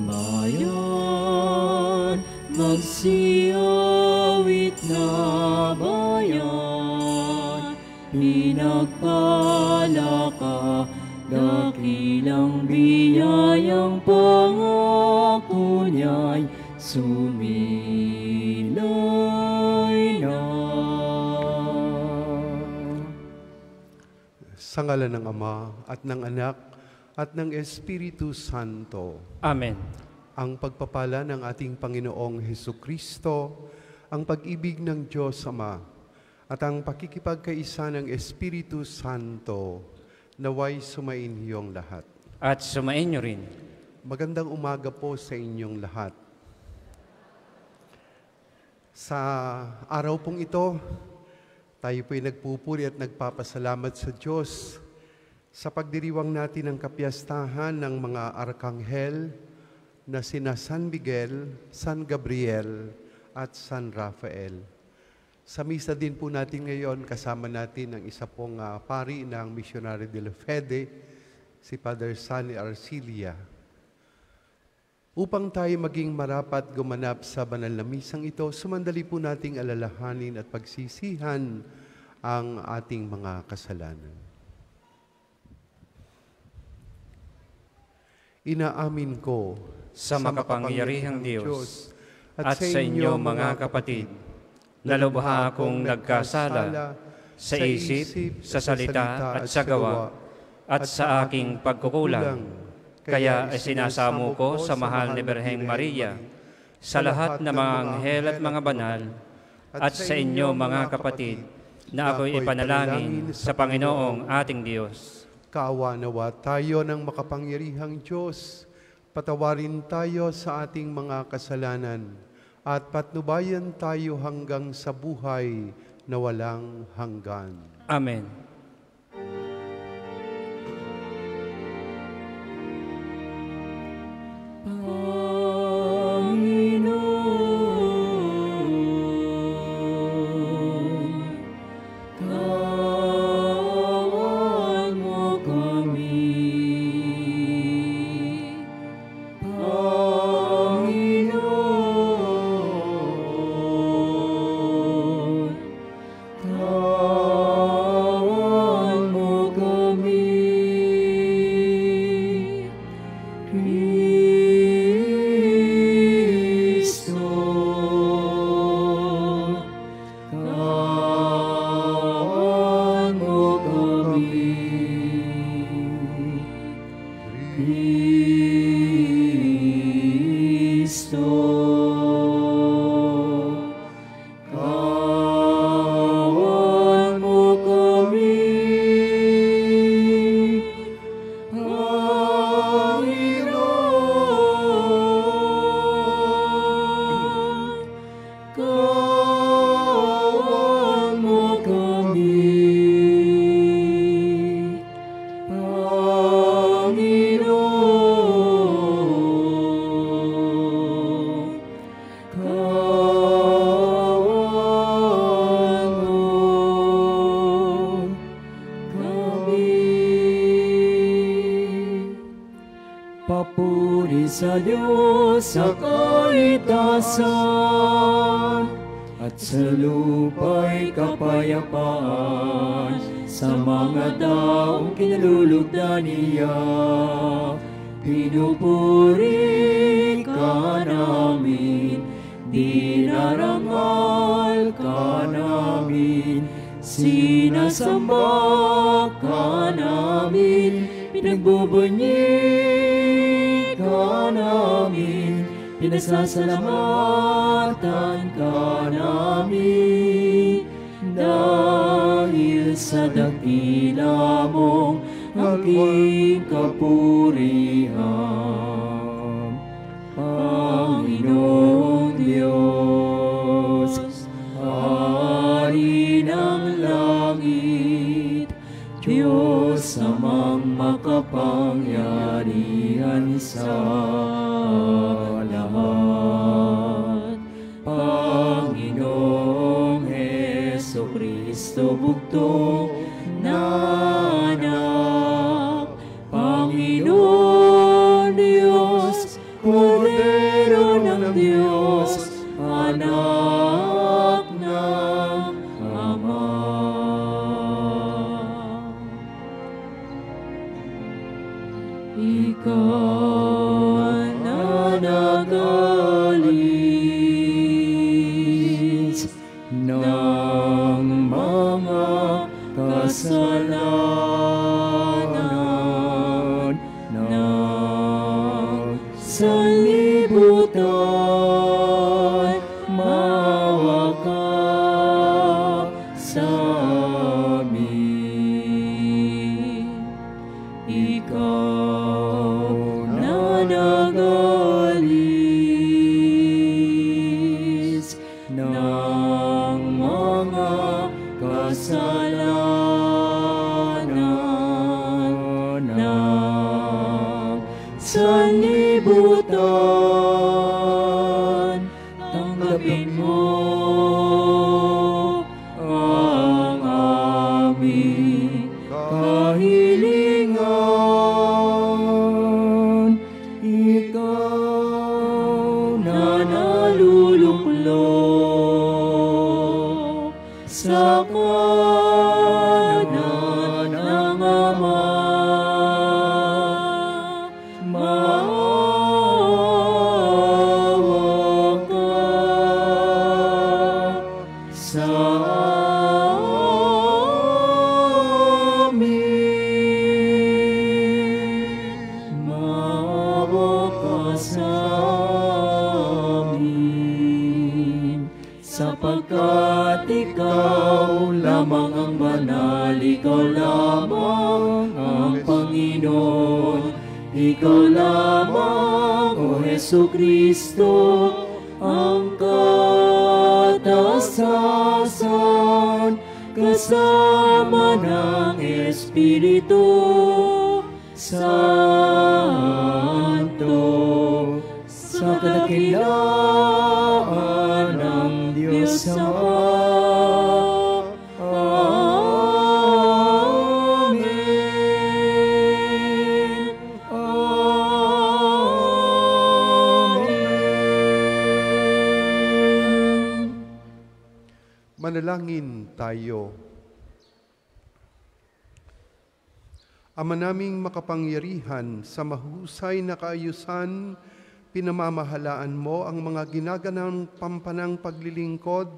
Bayan, magsiyawit na bayan, pinagpala ka, dakilang biyayang pangako niya'y sumilay na. Sa ngalan ng Ama at ng Anak at ng Espiritu Santo. Amen. Ang pagpapala ng ating Panginoong Hesukristo, ang pag-ibig ng Diyos Ama, at ang pakikipagkaisa ng Espiritu Santo, naway sumain iyong lahat. At sumain niyo rin. Magandang umaga po sa inyong lahat. Sa araw pong ito, tayo po'y nagpupuri at nagpapasalamat sa Diyos sa pagdiriwang natin ng kapiyastahan ng mga arkanghel na sina San Miguel, San Gabriel at San Rafael. Sa misa din po natin ngayon, kasama natin ang isa pong pari ng Missionary de la Fede, si Father Sunny Arcilia. Upang tayo maging marapat gumanap sa banal na misang ito, sumandali po nating alalahanin at pagsisihan ang ating mga kasalanan. Inaamin ko sa makapangyarihang Diyos at sa inyo mga kapatid, na lubha akong nagkasala sa isip, sa salita at sa gawa, at sa aking pagkukulang. Kaya sinasamo ko sa mahal ni Birheng Maria, sa lahat ng mga anghel at mga banal, at sa inyo mga kapatid, na ako'y ipanalangin sa Panginoong ating Diyos. Kaawa nawa tayo ng makapangyarihang Diyos, patawarin tayo sa ating mga kasalanan, at patnubayan tayo hanggang sa buhay na walang hanggan. Amen. Papuri sa Diyos sa kaitasan, at sa lupa'y kapayapaan sa mga taong kinalulugdan niya. Pinupuri ka namin, dinarangal ka namin, sinasamba ka namin, pinagbubunyi ka namin, pinasasalamatan ka namin, dahil sa dakila mong aking kapurihan. Panginoong Diyos, Hari ng langit, Diyos amang makapangyarihan sa lahat. Panginoong Hesukristo, bugtong na anak, Panginoon Diyos, Ikaw na nag-alis ng mga kasalanan ng sanlibutan, maawa ka sa amin. Ikaw na nag-alis ng mga kasalanan ng sanlibutan, tanggapin mo ang aming kahilingan. Ikaw na naluluklok sa kanan ng Ama, maawa ka sa amin. Maawa ka sa amin, sapagkat ikaw lamang ang banal, ikaw lamang ang Panginoon, ikaw lamang, O Jesucristo, ang katasasan, kasama ng Espiritu Santo, sa kadakilaan ng Diyos Ama. Amen. Amen. Manalangin tayo. Ama naming makapangyarihan, sa mahusay na kaayusan, pinamamahalaan mo ang mga ginaganang pampanang paglilingkod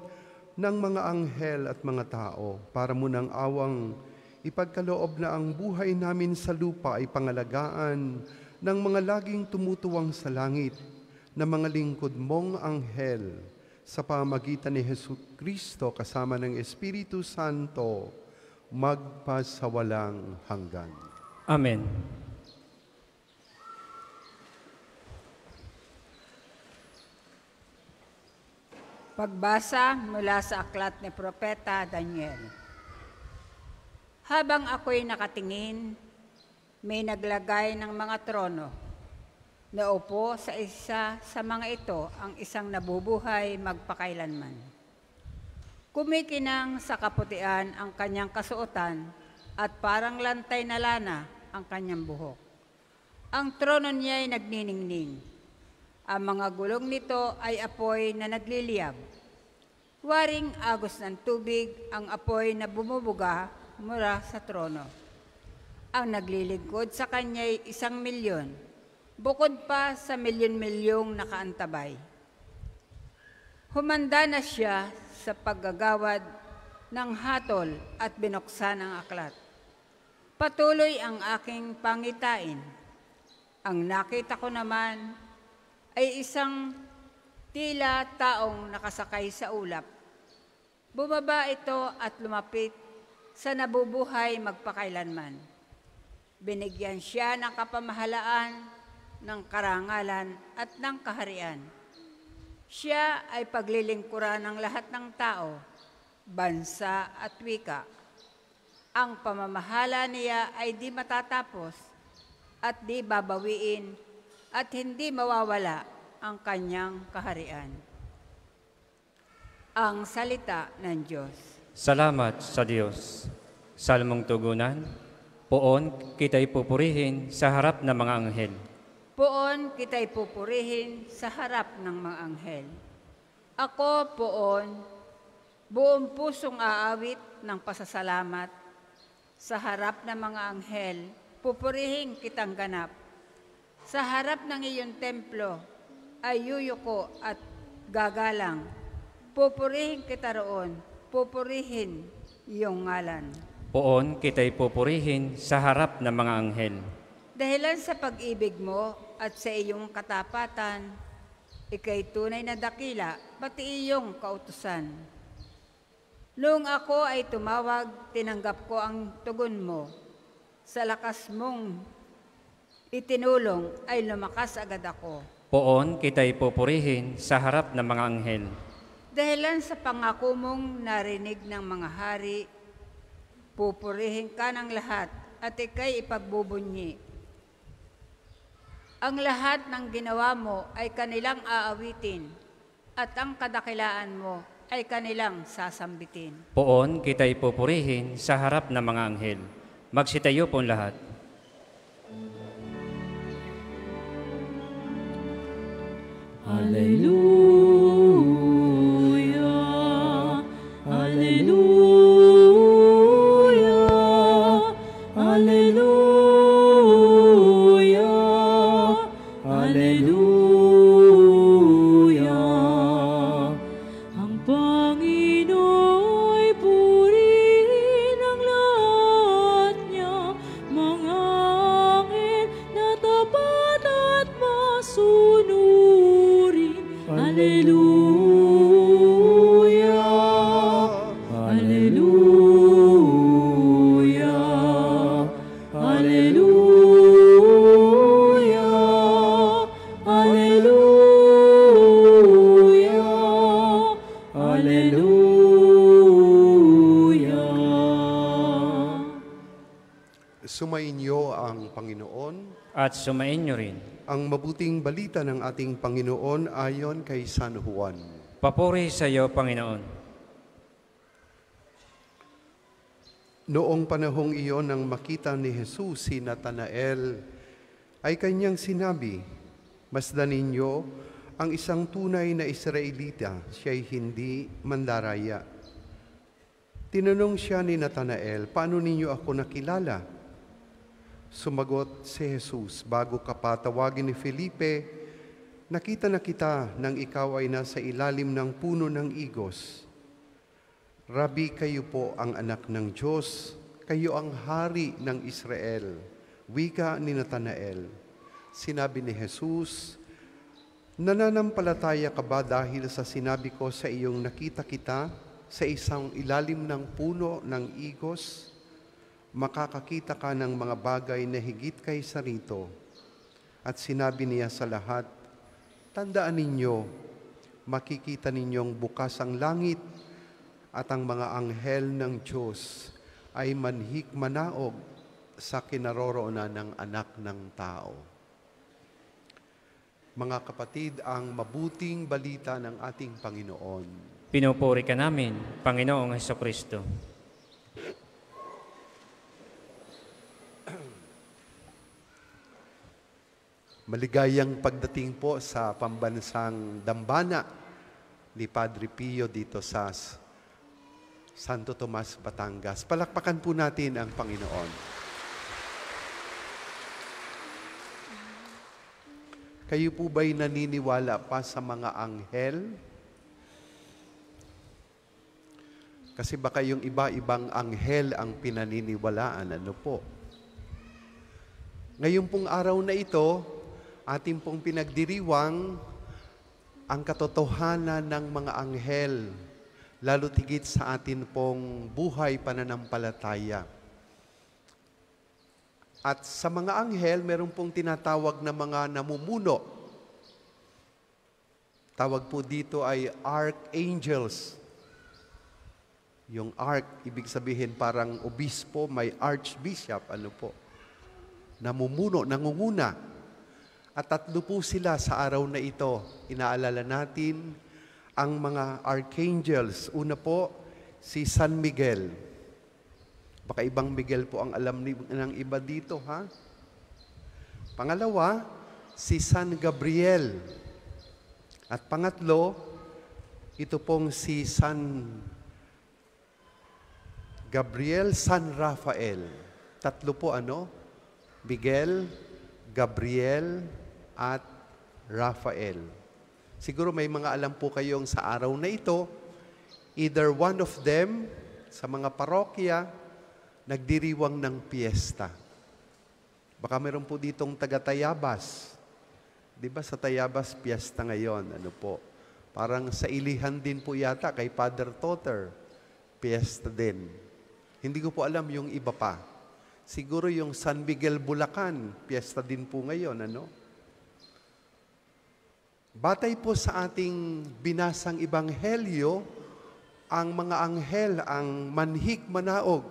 ng mga anghel at mga tao, para mo ng awang ipagkaloob na ang buhay namin sa lupa ay pangalagaan ng mga laging tumutuwang sa langit na mga lingkod mong anghel, sa pamagitan ni Jesucristo kasama ng Espiritu Santo, magpasawalang hanggan. Amen. Pagbasa mula sa aklat ni Propeta Daniel. Habang ako'y nakatingin, may naglagay ng mga trono. Naupo sa isa sa mga ito ang isang nabubuhay magpakailanman. Kumikinang sa kaputian ang kanyang kasuotan at parang lantay na lana ang kanyang buhok. Ang trono niya ay nagniningning. Ang mga gulong nito ay apoy na nagliliyab. Waring agos ng tubig ang apoy na bumubuga mula sa trono. Ang naglilingkod sa kanya ay 1,000,000, bukod pa sa milyon-milyong nakaantabay. Humanda na siya sa paggagawad ng hatol at binuksan ang aklat. Patuloy ang aking pangitain. Ang nakita ko naman ay isang tila taong nakasakay sa ulap. Bumaba ito at lumapit sa nabubuhay magpakailanman. Binigyan siya ng kapamahalaan, ng karangalan at ng kaharian. Siya ay paglilingkuran ng lahat ng tao, bansa at wika. Ang pamamahala niya ay di matatapos at di babawiin at hindi mawawala ang kanyang kaharian. Ang salita ng Diyos. Salamat sa Diyos. Salmong tugunan, poon kita'y pupurihin sa harap ng mga anghel. Poon kita'y pupurihin sa harap ng mga anghel. Ako, poon, buong pusong aawit ng pasasalamat sa harap ng mga anghel, pupurihin kitang ganap Sa harap ng iyong templo ay yuyuko at gagalang. Pupurihin kita roon, pupurihin iyong ngalan. Poon kita'y pupurihin sa harap ng mga anghel. Dahilan sa pag-ibig mo at sa iyong katapatan, ika'y tunay na dakila, pati iyong kautusan. Noong ako ay tumawag, tinanggap ko ang tugon mo. Sa lakas mong itinulong ay lumakas agad ako. Poon kita'y pupurihin sa harap ng mga anghel. Dahilan sa pangako mong narinig ng mga hari, pupurihin ka ng lahat at ika'y ipagbubunyi. Ang lahat ng ginawa mo ay kanilang aawitin at ang kadakilaan mo ay kanilang sasambitin. Poon kita'y pupurihin sa harap ng mga anghel. Magsitayo pong lahat. Hallelujah, Hallelujah, Hallelujah, Hallelujah. Ang Panginoon ay purihin ang lahat niya, mga anghel na tapat at masunurin. Hallelujah, Hallelujah, Hallelujah, Hallelujah, Hallelujah. Sumainyo ang Panginoon. At sumainyo rin. Ang mabuting balita ng ating Panginoon ayon kay San Juan. Papuri sa iyo, Panginoon. Noong panahong iyon nang makita ni Jesus si Natanael, ay kanyang sinabi, "Masdan ninyo ang isang tunay na Israelita, siya'y hindi mandaraya." Tinanong siya ni Natanael, "Paano ninyo ako nakilala?" Sumagot si Jesus, "Bago ka pa tawagin ni Felipe, nakita na kita nang ikaw ay nasa ilalim ng puno ng igos. Rabi, kayo po ang anak ng Diyos, kayo ang hari ng Israel." Wika ni Natanael. Sinabi ni Jesus, "Nananampalataya ka ba dahil sa sinabi ko sa iyong nakita kita sa isang ilalim ng puno ng igos? Makakakita ka ng mga bagay na higit kaysa rito." At sinabi niya sa lahat, "Tandaan ninyo, makikita ninyong bukas ang langit at ang mga anghel ng Diyos ay manhik manaog sa kinaroroonan ng anak ng tao." Mga kapatid, ang mabuting balita ng ating Panginoon. Pinupuri ka namin, Panginoong Hesukristo. Maligayang pagdating po sa pambansang dambana ni Padre Pio dito sa Santo Tomas, Batangas. Palakpakan po natin ang Panginoon. Kayo po ba'y naniniwala pa sa mga anghel? Kasi baka yung iba-ibang anghel ang pinaniniwalaan. Ano po? Ngayon pong araw na ito, ating pong pinagdiriwang ang katotohanan ng mga anghel, lalo tigit sa atin pong buhay pananampalataya. At sa mga anghel, meron pong tinatawag na mga namumuno. Tawag po dito ay archangels. Yung arch, ibig sabihin parang obispo, may archbishop, ano po. Namumuno, nangunguna. At tatlo po sila sa araw na ito. Inaalala natin ang mga archangels. Una po, si San Miguel. Baka ibang Miguel po ang alam ng iba dito, ha? Pangalawa, si San Gabriel. At pangatlo, ito pong si San Gabriel, San Rafael. Tatlo po ano? Miguel, Gabriel, at Raphael. Siguro may mga alam po kayong sa araw na ito, either one of them sa mga parokya, nagdiriwang ng piyesta. Baka meron po ditong taga-Tayabas. Di ba sa Tayabas, piyesta ngayon? Ano po? Parang sa Ilihan din po yata, kay Father Totter, piyesta din. Hindi ko po alam yung iba pa. Siguro yung San Miguel, Bulacan, piyesta din po ngayon, ano? Batay po sa ating binasang ibanghelyo, ang mga anghel ang manhik manaog.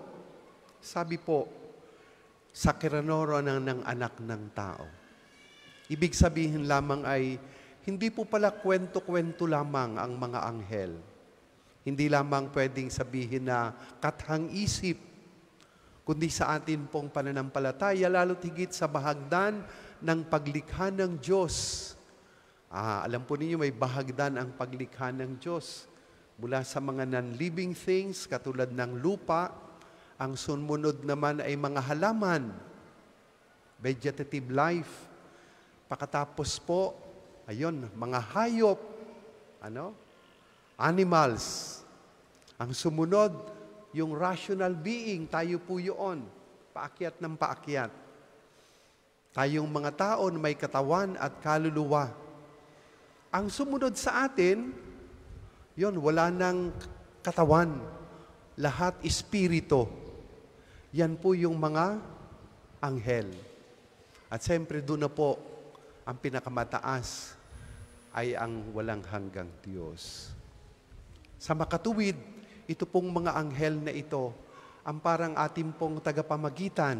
Sabi po, sa kiranoro ng anak ng tao. Ibig sabihin lamang ay, hindi po pala kwento-kwento lamang ang mga anghel. Hindi lamang pwedeng sabihin na kathang isip, kundi sa atin pong pananampalataya, lalo't higit sa bahagdan ng paglikha ng Diyos. Alam po ninyo, may bahagdan ang paglikha ng Diyos. Mula sa mga non-living things, katulad ng lupa, ang sumunod naman ay mga halaman, vegetative life. Pakatapos po, ayun, mga hayop, animals. Ang sumunod, yung rational being, tayo po yun, paakyat ng paakyat. Tayong mga tao na may katawan at kaluluwa. Ang sumunod sa atin, yun, wala nang katawan. Lahat espiritu. Yan po yung mga anghel. At siyempre doon na po, ang pinakamataas ay ang walang hanggang Diyos. Sa makatuwid, ito pong mga anghel na ito, ang parang ating pong tagapamagitan,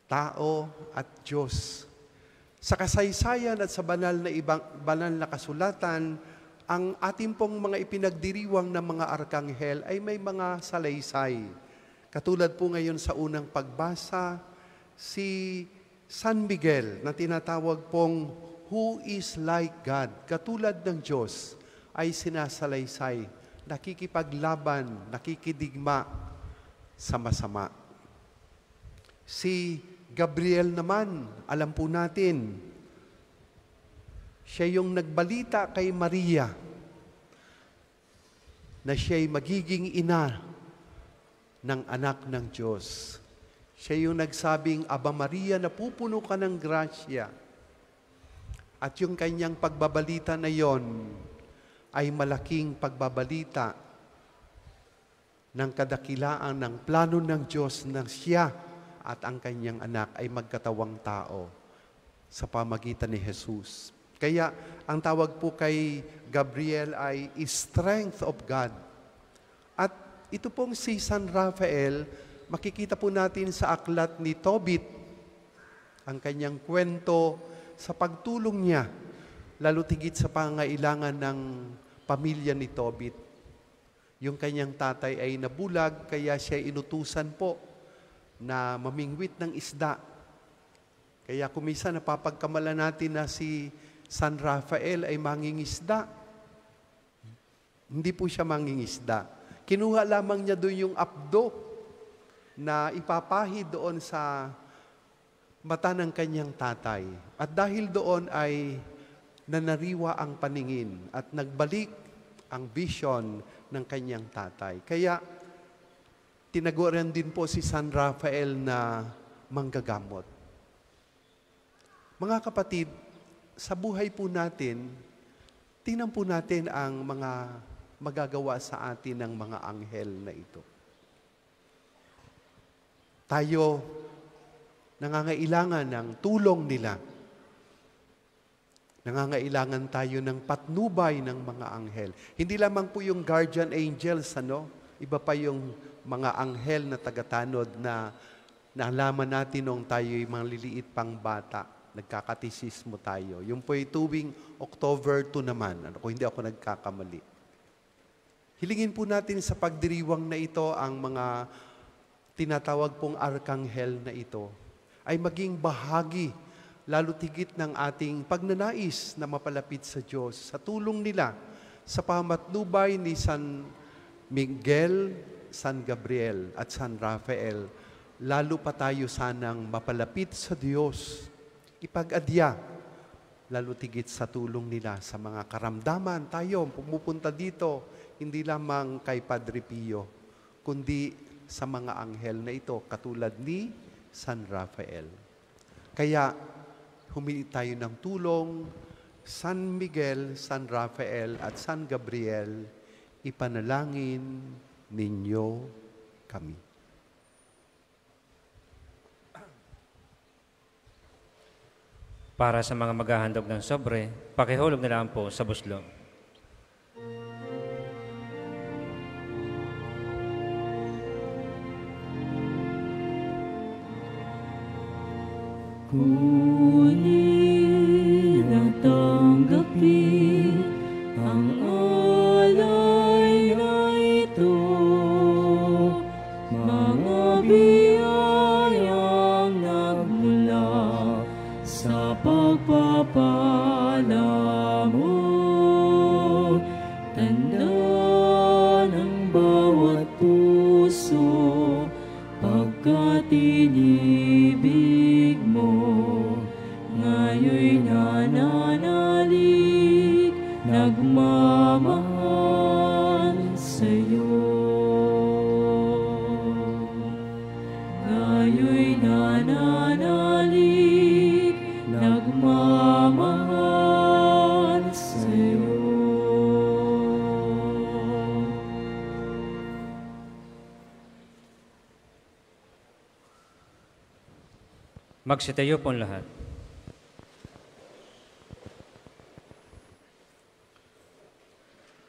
tao at Diyos. Sa kasaysayan at sa banal na kasulatan, ang ating pong mga ipinagdiriwang ng mga arkanghel ay may mga salaysay. Katulad po ngayon sa unang pagbasa, si San Miguel na tinatawag pong who is like God, katulad ng Diyos, ay sinasalaysay, nakikipaglaban, nakikidigma sa masama. Si Gabriel naman, alam po natin, siya yung nagbalita kay Maria na siya'y magiging ina ng anak ng Diyos. Siya yung nagsabing, Aba Maria, napupuno ka ng grasya. At yung kanyang pagbabalita na yon ay malaking pagbabalita ng kadakilaan ng plano ng Diyos na siya at ang kanyang anak ay magkatawang tao sa pamagitan ni Jesus. Kaya ang tawag po kay Gabriel ay strength of God. At ito pong si San Raphael, makikita po natin sa aklat ni Tobit ang kanyang kwento sa pagtulong niya, lalo tigit sa pangailangan ng pamilya ni Tobit. Yung kanyang tatay ay nabulag, kaya siya inutusan po na mamingwit ng isda. Kaya kumisa napapagkamala natin na si San Raphael ay mangingisda. Hindi po siya mangingisda. Kinuha lamang niya doon yung apdo na ipapahi doon sa mata ng kanyang tatay. At dahil doon ay nanariwa ang paningin at nagbalik ang vision ng kanyang tatay. Kaya tinaguran din po si San Raphael na manggagamot. Mga kapatid, sa buhay po natin, tingnan po natin ang mga magagawa sa atin ng mga anghel na ito. Tayo nangangailangan ng tulong nila. Nangangailangan tayo ng patnubay ng mga anghel. Hindi lamang po yung guardian angels, iba pa yung mga anghel na tagatanod na nalaman natin nung tayo'y mga liliit pang bata. Nagkakatisismo tayo. Yung po'y tuwing October 2 naman, kung hindi ako nagkakamali. Hilingin po natin sa pagdiriwang na ito ang mga tinatawag pong arkanghel na ito ay maging bahagi, lalo tigit ng ating pagnanais na mapalapit sa Diyos sa tulong nila sa pamatnubay ni San Miguel, San Gabriel at San Raphael lalo pa tayo sanang mapalapit sa Diyos, ipag-adya, lalo tigit sa tulong nila sa mga karamdaman. Tayo pumupunta dito, hindi lamang kay Padre Pio, kundi sa mga anghel na ito, katulad ni San Rafael. Kaya, humingi tayo ng tulong, San Miguel, San Rafael at San Gabriel, ipanalangin ninyo kami. Para sa mga maghahandog ng sobre, pakihulog na lang po sa buslo. Kunin at tanggapin ang alay na ito, mga biyayang nagmula sa pagpapala mo. Tanda ng bawat puso pagkat inibig mo, ngayon'y nananalig, nagmamahal sa'yo. Ngayon'y nananalig, nagmamahal sa'yo. Magsitayo po lahat.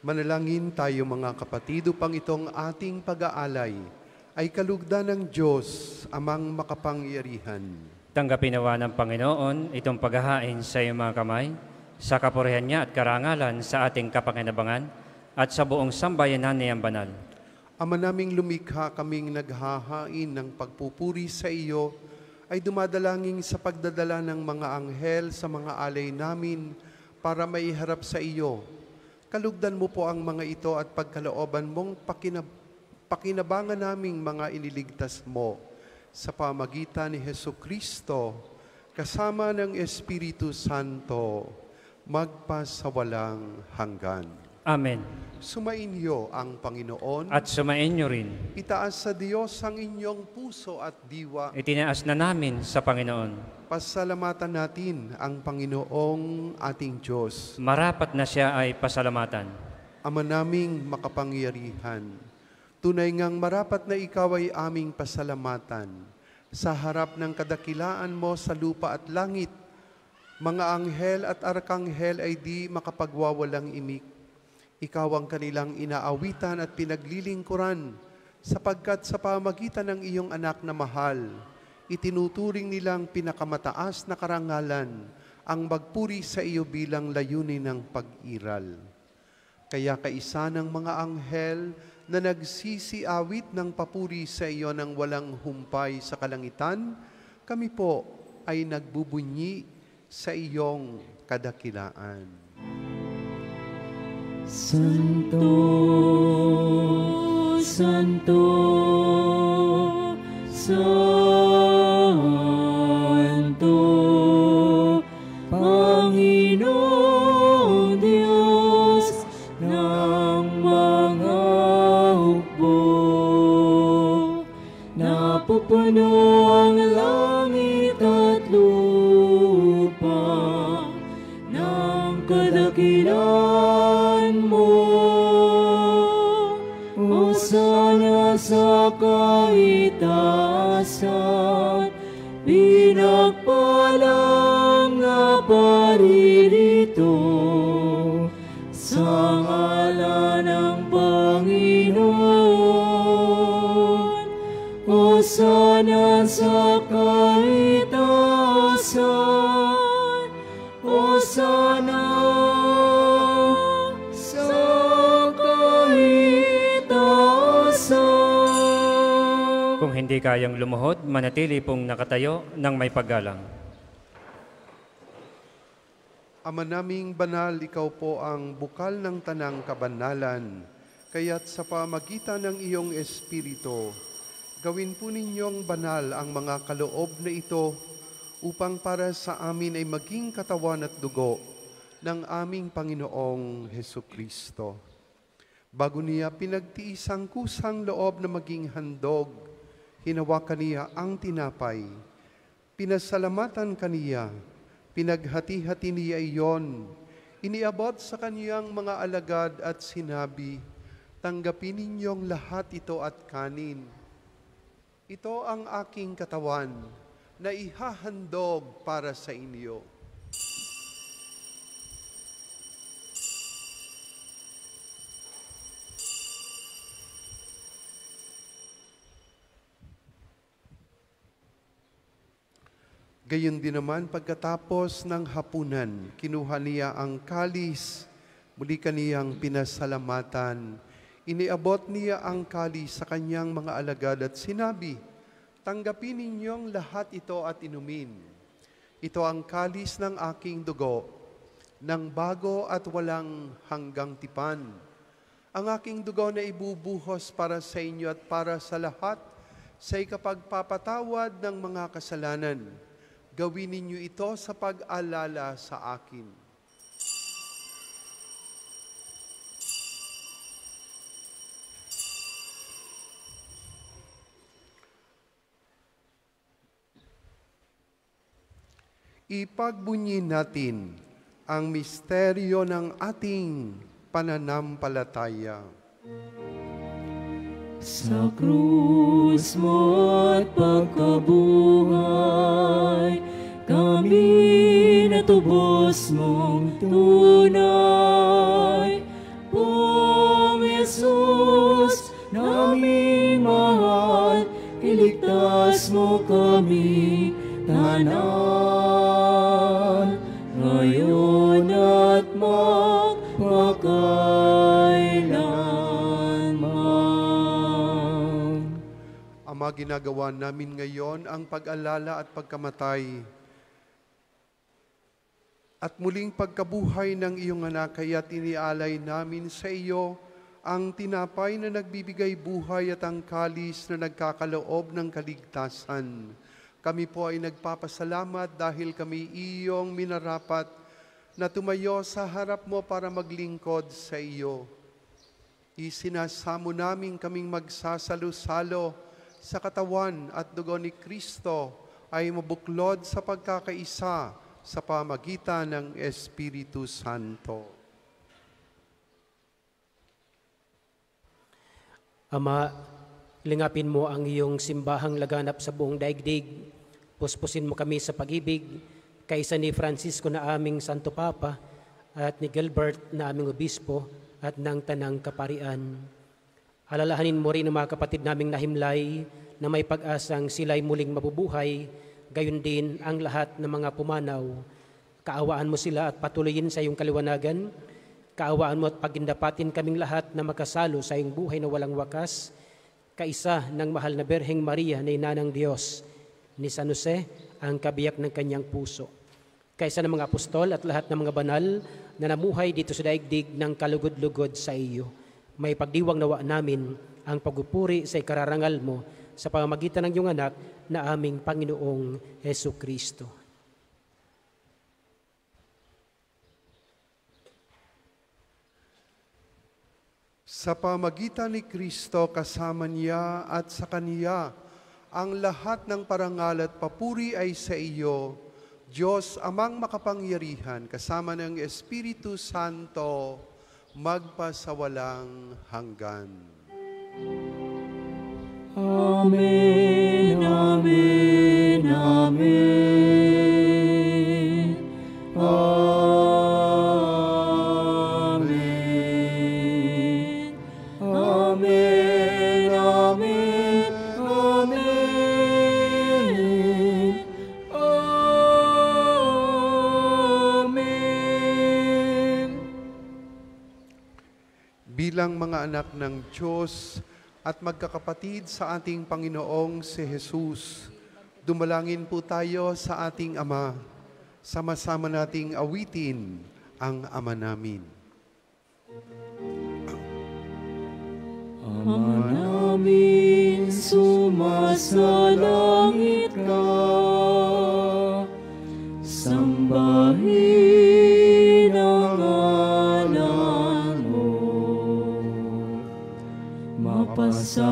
Manalangin tayo mga kapatid upang itong ating pag-aalay ay kalugdan ng Diyos, Amang makapangyarihan. Tanggapin nawa ng Panginoon itong paghahain sa iyong mga kamay, sa kapurihan niya at karangalan sa ating kapakinabangan at sa buong sambayanan niyang banal. Ama naming lumikha, kaming naghahain ng pagpupuri sa iyo, ay dumadalangin sa pagdadala ng mga anghel sa mga alay namin para maiharap sa iyo. Kalugdan mo po ang mga ito at pagkalooban mong pakinabangan naming mga iniligtas mo sa pamagitan ni Hesukristo, kasama ng Espiritu Santo, magpasawalang hanggan. Amen. Sumainyo ang Panginoon. At sumainyo rin. Itaas sa Diyos ang inyong puso at diwa. Itinaas na namin sa Panginoon. Pasalamatan natin ang Panginoong ating Diyos. Marapat na siya ay pasalamatan. Ama naming makapangyarihan, tunay ngang marapat na ikaw ay aming pasalamatan sa harap ng kadakilaan mo sa lupa at langit. Mga anghel at arkanghel ay di makapagwawalang imik. Ikaw ang kanilang inaawitan at pinaglilingkuran, sapagkat sa pamagitan ng iyong anak na mahal, itinuturing nilang pinakamataas na karangalan ang magpuri sa iyo bilang layunin ng pag-iral. Kaya kaisa ng mga anghel na nagsisiawit ng papuri sa iyo ng walang humpay sa kalangitan, kami po ay nagbubunyi sa iyong kadakilaan. Santo, Santo, Santo, Panginoong Diyos ng mga hukbo, napupuno ang langit at lupa ng kadakilaan mo. Hosana sa kaitaasan, pinagpalang na paririto sa ngalan ng Panginoon. Hosana sa kaitaasan, Hosana sa kaitaasan. Kung hindi kayang lumuhod, manatili pong nakatayo ng may paggalang. Ama naming banal, ikaw po ang bukal ng tanang kabanalan, kaya't sa pamagitan ng iyong Espiritu, Gawin po ninyong banal ang mga kaloob na ito upang para sa amin ay maging katawan at dugo ng aming Panginoong Hesukristo. Bago niya pinagtiis ang kusang loob na maging handog, hinawakan niya ang tinapay, pinasalamatan kaniya, pinaghati-hati niya iyon, iniabot sa kaniyang mga alagad at sinabi, "Tanggapin ninyong lahat ito at kanin. Ito ang aking katawan na ihahandog para sa inyo." Gayon din naman pagkatapos ng hapunan, kinuha niya ang kalis, muli kaniyang pinasalamatan. Iniabot niya ang kalis sa kanyang mga alagad at sinabi, "Tanggapin ninyong lahat ito at inumin. Ito ang kalis ng aking dugo, ng bago at walang hanggang tipan. Ang aking dugo na ibubuhos para sa inyo at para sa lahat sa ikapagpapatawad ng mga kasalanan. Gawin ninyo ito sa pag-alala sa akin." Ipagbunyi natin ang misteryo ng ating pananampalataya. Sa krus mo at pagkabuhay, kami natubos mong tunay. Poong Jesus, naming mahal, iligtas mo kami tanan, ngayon at magpakailanman. Ama, ginagawa namin ngayon ang pag-alala at pagkamatay at muling pagkabuhay ng iyong anak, kaya tinialay namin sa iyo ang tinapay na nagbibigay buhay at ang kalis na nagkakaloob ng kaligtasan. Kami po ay nagpapasalamat dahil kami iyong minarapat na tumayo sa harap mo para maglingkod sa iyo. Isinasamo namin kaming magsasalo-salo sa katawan at dugo ni Kristo ay mabuklod sa pagkakaisa sa pamagitan ng Espiritu Santo. Ama, lingapin mo ang iyong simbahang laganap sa buong daigdig. Puspusin mo kami sa pag-ibig, kaisa ni Francisco na aming Santo Papa at ni Gilbert na aming Obispo at ng Tanang Kaparian. Alalahanin mo rin ang mga kapatid naming nahimlay na may pag-asang sila'y muling mabubuhay, gayon din ang lahat ng mga pumanaw. Kaawaan mo sila at patuloyin sa iyong kaliwanagan. Kaawaan mo at pagindapatin kaming lahat na makasalo sa iyong buhay na walang wakas, kaisa ng mahal na Berheng Maria na Ina ng Diyos, ni San Jose, ang kabiyak ng kanyang puso. Kaisa ng mga apostol at lahat ng mga banal na namuhay dito sa daigdig ng kalugod-lugod sa iyo. May pagdiwang nawa namin ang pagpupuri sa ikararangal mo sa pamamagitan ng iyong anak na aming Panginoong Hesukristo. Sa pamagitan ni Kristo, kasama niya at sa Kaniya, ang lahat ng parangal at papuri ay sa iyo, Diyos Amang makapangyarihan, kasama ng Espiritu Santo, magpasawalang hanggan. Amen, amen, amen. Amen. Amen, amen, amen. Amen. Bilang mga anak ng Diyos at magkakapatid sa ating Panginoong si Jesus, dumalangin po tayo sa ating Ama. Sama-sama nating awitin ang Ama namin. Ama namin, sumasalangit ka, sambahin ang ngalan mo, mapasa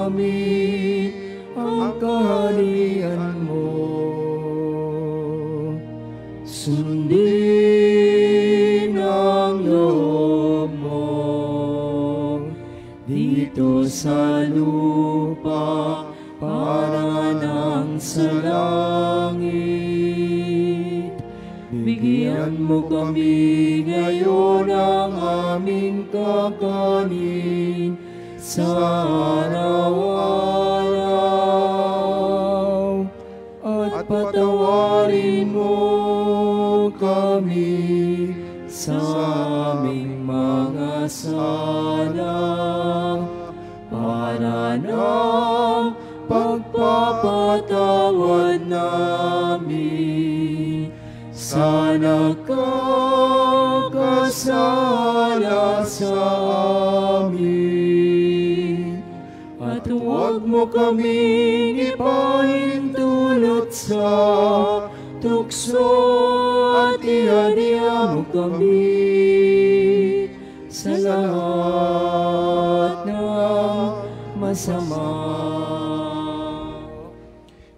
amin ang kaharian mo, sundin ang loob mo dito sa lupa para nang sa langit. Bigyan mo kami ngayon ng aming kakanin sa araw-araw, at patawarin mo kami sa aming mga sala, para ng pagpapatawad namin sa nagkakasala sa amin. At huwag mo kaming ipahintulot sa tukso, at ihadya mo kami sa lahat ng masama.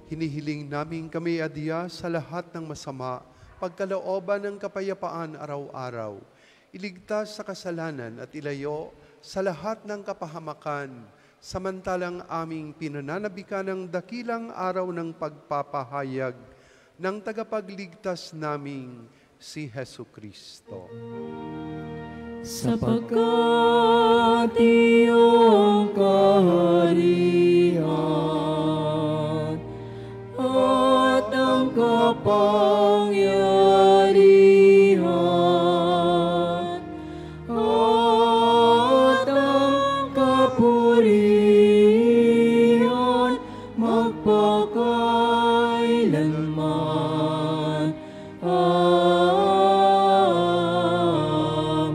Hinihiling namin kami adya sa lahat ng masama, pagkalooban ng kapayapaan araw-araw. Iligtas sa kasalanan at ilayo sa lahat ng kapahamakan, samantalang aming pinananabikan ng dakilang araw ng pagpapahayag ng tagapagligtas naming si Hesukristo. Sapagkat iyong kaharian at ang kapangyarihan at ang kapurihan magpakailanman. Amen.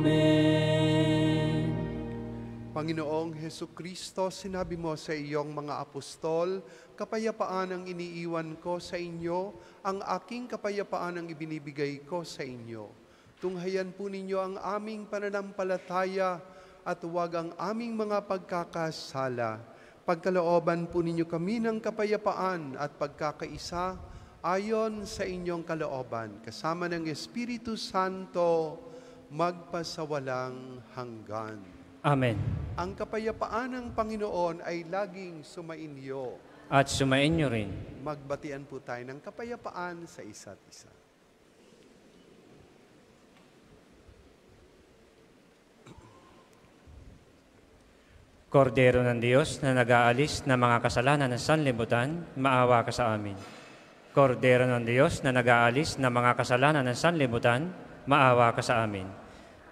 Panginoong Hesukristo, sinabi mo sa iyong mga apostol, kapayapaan ang iniiwan ko sa inyo, ang aking kapayapaan ang ibinibigay ko sa inyo. Tunghayan po ninyo ang aming pananampalataya at huwag ang aming mga pagkakasala. Pagkalooban po ninyo kami ng kapayapaan at pagkakaisa ayon sa inyong kalooban, kasama ng Espiritu Santo, magpasawalang hanggan. Amen. Ang kapayapaan ng Panginoon ay laging sumainyo. At sumainyo rin. Magbatian po tayo ng kapayapaan sa isa't isa. Kordero ng Diyos na nag-aalis ng mga kasalanan ng sanlibutan, maawa ka sa amin. Kordero ng Diyos na nag-aalis ng mga kasalanan ng sanlibutan, maawa ka sa amin.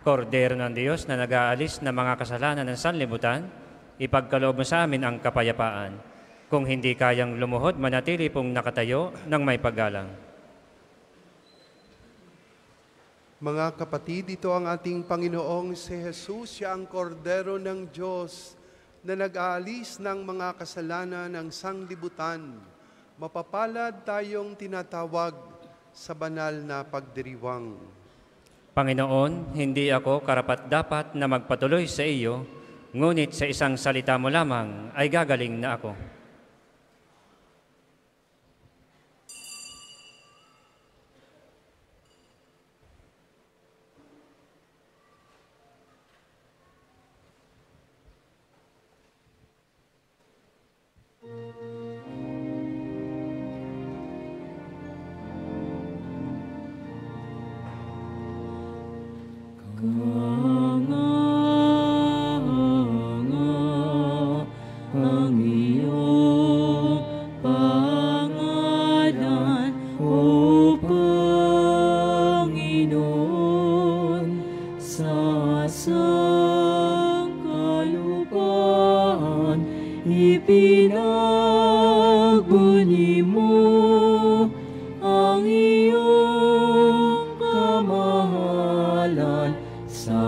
Kordero ng Diyos na nag-aalis ng mga kasalanan ng sanlibutan, ipagkaloob mo sa amin ang kapayapaan. Kung hindi kayang lumuhod, manatili pong nakatayo ng may paggalang. Mga kapatid, ito ang ating Panginoong si Jesus, siya ang kordero ng Diyos na nag-aalis ng mga kasalanan ng sanglibutan. Mapapalad tayong tinatawag sa banal na pagdiriwang. Panginoon, hindi ako karapat-dapat na magpatuloy sa iyo, ngunit sa isang salita mo lamang ay gagaling na ako. Ang iyong pangalan, O Panginoon, sa sangkalupaan ipinagbunyi mo ang iyong kamahalan sa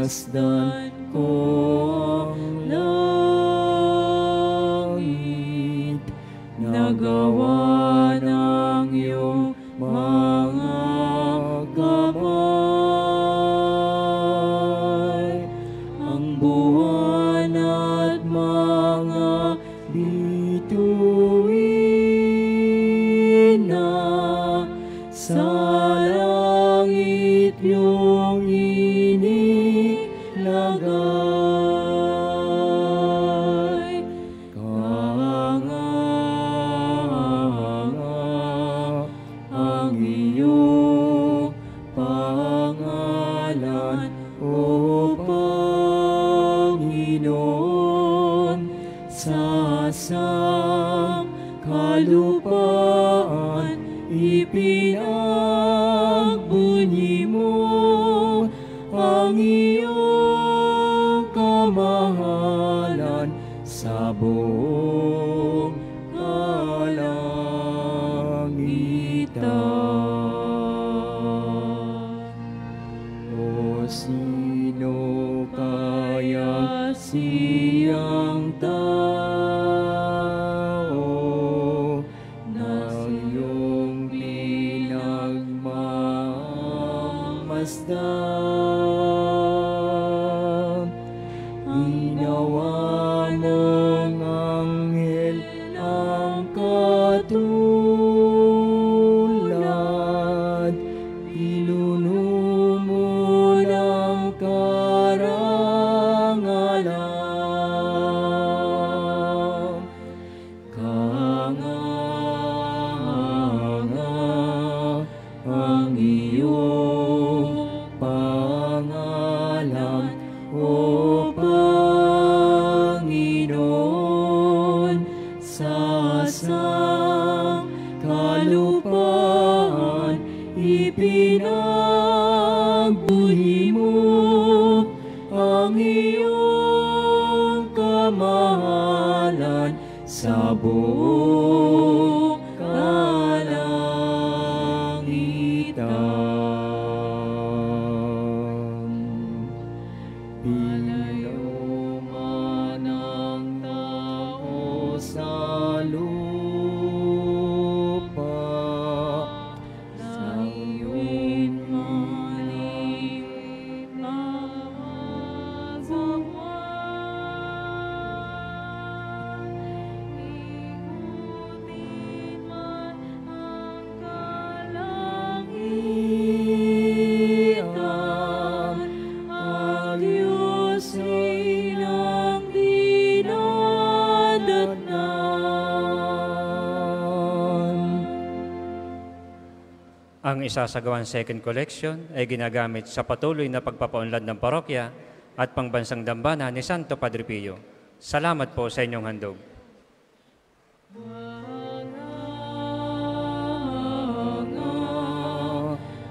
Pinagmasdan ko ang langit, nagawa ng iyong mga kamay, ang buwan at mga bituin na sa langit yung inilagay. Kahanga ang iyong pangalan, O Panginoon, sa sangkalupaan ipinagbunyi mo ang iyong kamahalan sa buong kalangitan. O sino kaya siyang tao na iyong pinagmamasdan? Ginawa ng anghel ang katulad, pinuno mo ng karangalan. Kahanga ang iyong pangalan, O Panginoon, sa sangkalupaan ipinagbunyi mo ang iyong kamahalan sa buong kalangitan. Pinaluma ng tao sa lupa, sa iyong maliit na gawa. Ikutin man ang kalangitan, ang Diyos ay nang dinadatnan. Ang isasagawang second collection ay ginagamit sa patuloy na pagpapaunlad ng parokya at pangbansang dambana ni Santo Padre Pio. Salamat po sa inyong handog.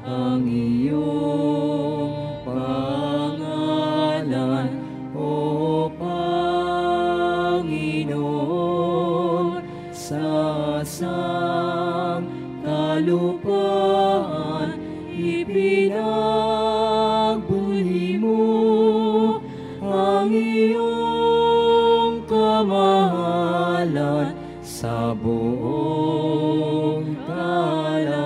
Ang iyong pangalan, O Panginoon, sa sangkalupaan ipinagbunyi mo ang iyong kamahalan sa buong kalangitan.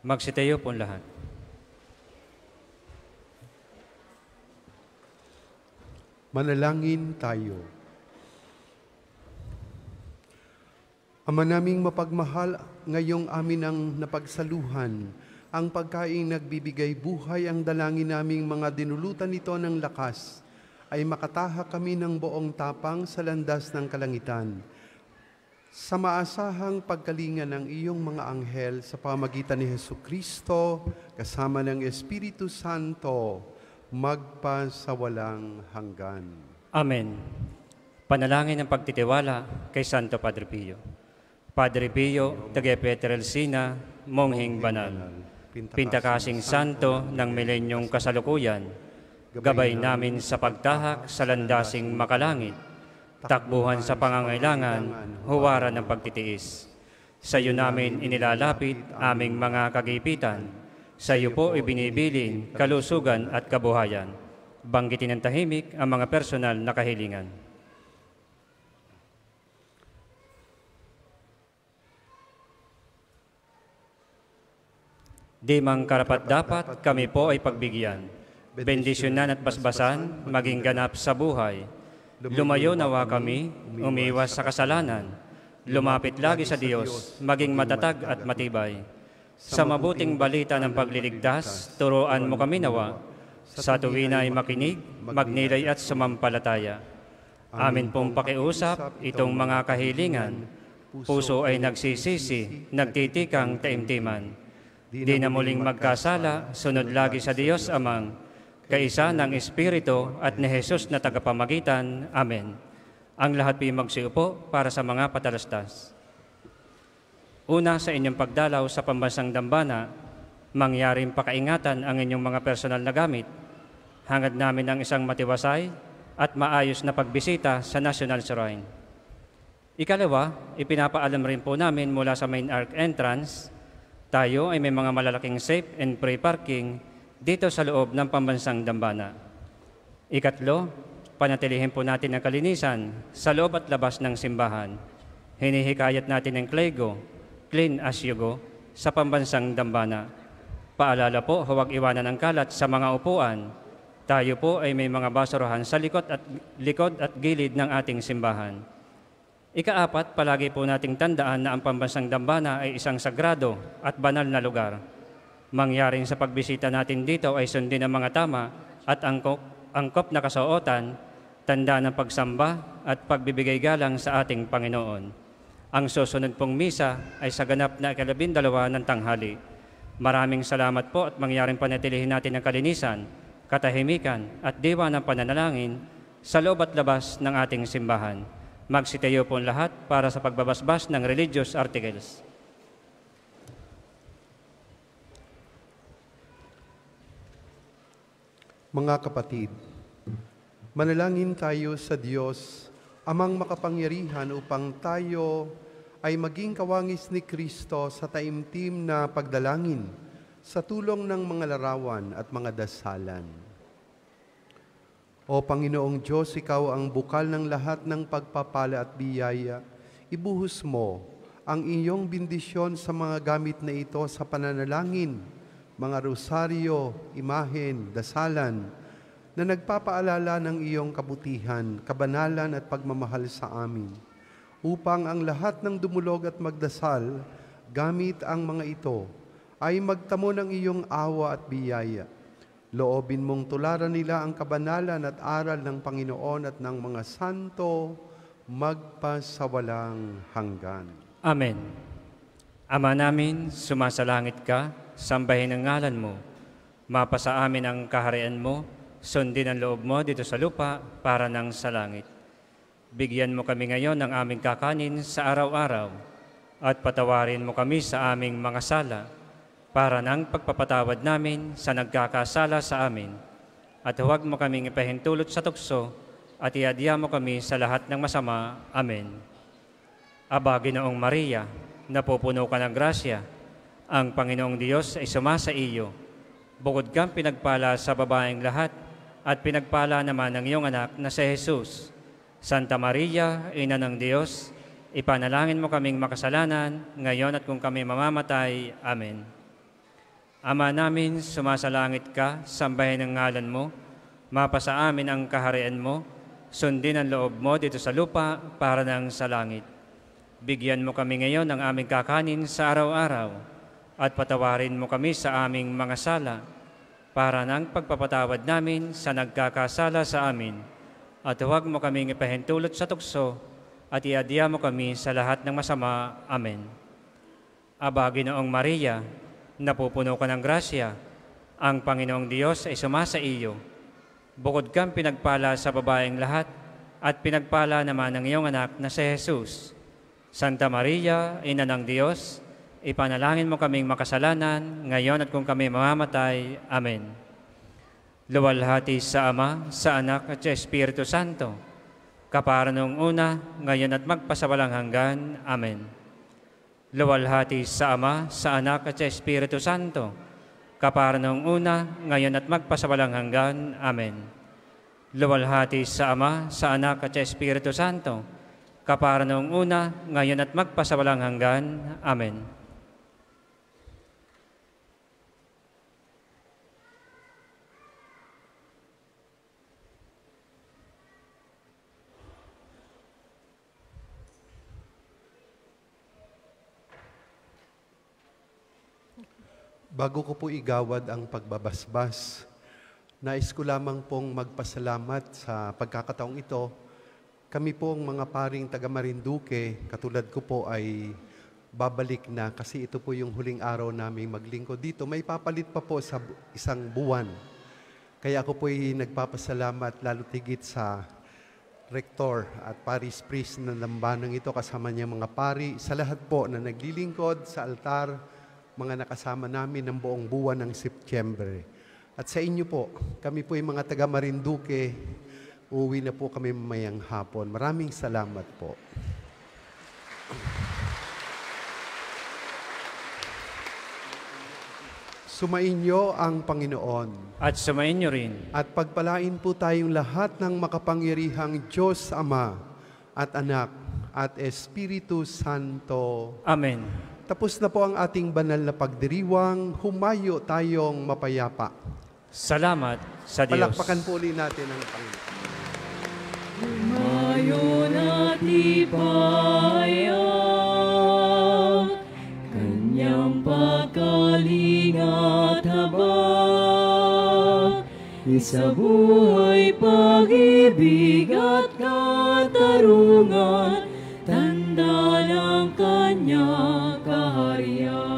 Magsitayo po lahat. Manalangin tayo. Ama naming mapagmahal, ngayong amin ang napagsaluhan, ang pagkaing nagbibigay buhay, ang dalangin naming mga dinulutan nito ng lakas, ay makataha kami ng buong tapang sa landas ng kalangitan. Sa maasahang pagkalinga ng iyong mga anghel sa pamagitan ni Jesucristo, kasama ng Espiritu Santo, magpasawalang hanggan. Amen. Panalangin ng pagtitiwala kay Santo Padre Pio. Padre Pio, Taga Pietrelcina, Monghing Banal, Pintakasing Santo ng Milenyong Kasalukuyan, gabay namin sa pagtahak sa landasing makalangit, takbuhan sa pangangailangan, huwaran ng pagtitiis. Sa iyo namin inilalapit aming mga kagipitan, sa iyo po ibinibilin kalusugan at kabuhayan. Banggitin ng tahimik ang mga personal na kahilingan. Di mang karapat-dapat kami po ay pagbigyan, bendisyonan at basbasan, maging ganap sa buhay. Lumayo nawa kami, umiwas sa kasalanan, lumapit lagi sa Diyos, maging matatag at matibay. Sa mabuting balita ng pagliligtas, turuan mo kami nawa, sa tuwina ay makinig, magnilay at sumampalataya. Amin pong pakiusap itong mga kahilingan, puso ay nagsisisi, nagtitikang taimtiman. Di na muling magkasala, sunod lagi sa Diyos Amang, kaisa ng Espiritu at ni Jesus na tagapamagitan. Amen. Ang lahat po'y magsiupo para sa mga patalastas. Una, sa inyong pagdalaw sa pambansang dambana, mangyaring pakaingatan ang inyong mga personal na gamit. Hangad namin ang isang matiwasay at maayos na pagbisita sa National Shrine. Ikalawa, ipinapaalam rin po namin mula sa main arc entrance, tayo ay may mga malalaking safe and free parking dito sa loob ng pambansang dambana. Ikatlo, panatilihin po natin ang kalinisan sa loob at labas ng simbahan. Hinihikayat natin ang Clego, clean as you go, sa pambansang dambana. Paalala po, huwag iwanan ang kalat sa mga upuan. Tayo po ay may mga basurahan sa likod at gilid ng ating simbahan. Ikaapat, palagi po nating tandaan na ang pambansang dambana ay isang sagrado at banal na lugar. Mangyaring sa pagbisita natin dito ay sundin ang mga tama at angkop na kasuotan, tanda ng pagsamba at pagbibigay galang sa ating Panginoon. Ang susunod pong misa ay sa ganap na 12 ng tanghali. Maraming salamat po at mangyaring panatilihin natin ang kalinisan, katahimikan at diwa ng pananalangin sa loob at labas ng ating simbahan. Magsitayo po lahat para sa pagbabasbas ng religious articles. Mga kapatid, manalangin tayo sa Diyos, Amang makapangyarihan upang tayo ay maging kawangis ni Kristo sa taimtim na pagdalangin sa tulong ng mga larawan at mga dasalan. O Panginoong Diyos, Ikaw ang bukal ng lahat ng pagpapala at biyaya. Ibuhos mo ang iyong bendisyon sa mga gamit na ito sa pananalangin, mga rosaryo, imahen, dasalan, na nagpapaalala ng iyong kabutihan, kabanalan at pagmamahal sa amin, upang ang lahat ng dumulog at magdasal, gamit ang mga ito, ay magtamo ng iyong awa at biyaya. Loobin mong tularan nila ang kabanalan at aral ng Panginoon at ng mga santo magpasawalang hanggan. Amen. Ama namin, sumasalangit ka, sambahin ang ngalan mo. Mapasa amin ang kaharian mo, sundin ang loob mo dito sa lupa para nang sa langit. Bigyan mo kami ngayon ng aming kakanin sa araw-araw at patawarin mo kami sa aming mga sala para nang pagpapatawad namin sa nagkakasala sa amin. At huwag mo kaming ipahintulot sa tukso at iadya mo kami sa lahat ng masama. Amen. Aba, Ginoong Maria, napupuno ka ng grasya, ang Panginoong Diyos ay sumasa iyo. Bukod kang pinagpala sa babaeng lahat at pinagpala naman ng iyong anak na si Jesus. Santa Maria, Ina ng Diyos, ipanalangin mo kaming makasalanan, ngayon at kung kami mamamatay. Amen. Ama namin, sumasalangit ka, sambahin ang ngalan mo, mapasa amin ang kaharian mo, sundin ang loob mo dito sa lupa para nang sa langit. Bigyan mo kami ngayon ng aming kakanin sa araw-araw at patawarin mo kami sa aming mga sala para nang pagpapatawad namin sa nagkakasala sa amin. At huwag mo kaming ipahintulot sa tukso at iadya mo kami sa lahat ng masama. Amen. Aba, Ginoong Maria, napupuno ka ng grasya, ang Panginoong Diyos ay sumasa iyo. Bukod kang pinagpala sa babaeng lahat at pinagpala naman ng iyong anak na si Jesus. Santa Maria, Ina ng Diyos, ipanalangin mo kaming makasalanan, ngayon at kung kami mamamatay. Amen. Luwalhati sa Ama, sa Anak at sa Espiritu Santo, kapara noong una, ngayon at magpasawalang hanggan. Amen. Luwalhati sa Ama, sa Anak at sa Espiritu Santo, kapara noong una, ngayon at magpasawalang hanggan. Amen. Luwalhati sa Ama, sa Anak at sa Espiritu Santo, kapara noong una, ngayon at magpasawalang hanggan. Amen. Bago ko po igawad ang pagbabasbas, nais ko lamang pong magpasalamat sa pagkakataong ito. Kami pong mga paring taga Marinduque, katulad ko po ay babalik na kasi ito po yung huling araw naming maglingkod dito. May papalit pa po sa isang buwan. Kaya ako po ay nagpapasalamat lalo tigit sa Rector at Paris Priest na lambanang ito kasama niya mga pari. Sa lahat po na naglilingkod sa altar, mga nakasama namin ng buong buwan ng Setyembre. At sa inyo po, kami po yung mga taga Marinduque, uuwi na po kami mamayang hapon. Maraming salamat po. Sumainyo ang Panginoon. At sumainyo rin. At pagpalain po tayong lahat ng makapangyarihang Diyos Ama at Anak at Espiritu Santo. Amen. Tapos na po ang ating banal na pagdiriwang, humayo tayong mapayapa. Salamat sa Diyos. Palakpakan po ulit natin ang Panginoon. Humayo at ipaya, Kanyang pagkalingat habag, sa buhay, pag-ibig at katarungan, tanda ng Kanyang kaharian.